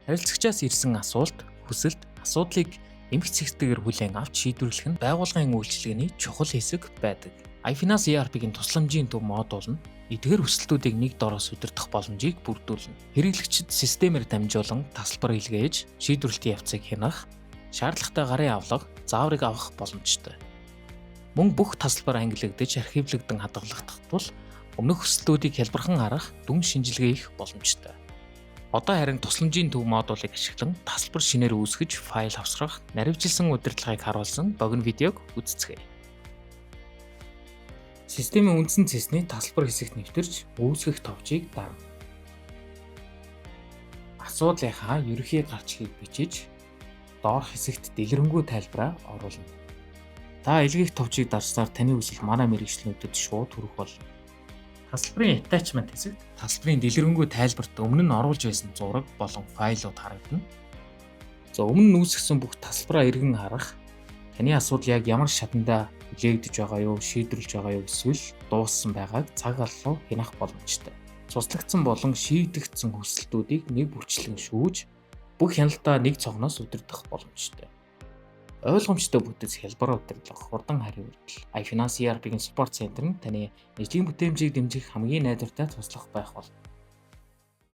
Харилцагчаас ирсэн асуулт, хүсэлт, асуудлыг эмх цэгцтэйгээр хүлээн авч шийдвэрлэх нь байгууллагын үйлчилгээний чухал хэсэг байдаг. iFinance ERP-ийн тусламжийн төв модуль нь эдгээр хүсэлтүүдийг нэг дороос удирдах боломжийг бүрдүүлнэ. Хэрэглэгчид системээр дамжуулан тасалбар илгээж, шийдвэрлэлтийн явцыг хянах, шаардлагатай гарын авлага, зааврыг авах боломжтой. Мөн бүх тасалбар ангилагдаж, архивлагдсан хадгалагдах тул өмнөх хүсэлтүүдийг хялбархан харах, дүн шинжилгээ хийх боломжтой. Одоо харин тусламжийн төв модулыг ашиглан тасалбар шинээр үүсгэж, файл авсгах, наривчилсан удирдлагыг харуулсан богино видеог үздэцгээе. Системийн үндсэн цэсний тасалбар хэсэгт нэвтэрч үүсгэх товчийг дарна. Асуудлынхаа ерөнхий гарчгийг бичиж, доорх хэсэгт дэлгэрэнгүй тайлбараа оруулна. Та илгээх товчийг дарснаар таны хүсэл манай мэргэжлүүдэд шууд хүрэх болно. Тасалбарын attachment хэсэгт тасалбарын дэлгэрэнгүй тайлбарт өмнө нь оруулж байсан зураг болон файлууд харагдана. Өмнө нь үүсгэсэн бүх тасалбараа эргэн харах, таны асуудал яг ямар шатанда хүлээгдэж байгаа юу, шийдвэрлэж байгаа юу эсвэл дууссан байгааг цаг аллуу хянах боломжтой. Цуслагдсан болон шийдэгдсэн хүсэлтүүдийг нэг бүрчлэн шүүж, бүх хяналтаа нэг цогноос удирдах боломжтой. Ойлгомжтой бүтэц хялбар удирдлага, хурдан хариу үйлдэл. iFinance ERP-ийн support center нь таны нийтийн бүтээмжийг дэмжих хамгийн найдвартай туслах байх болно.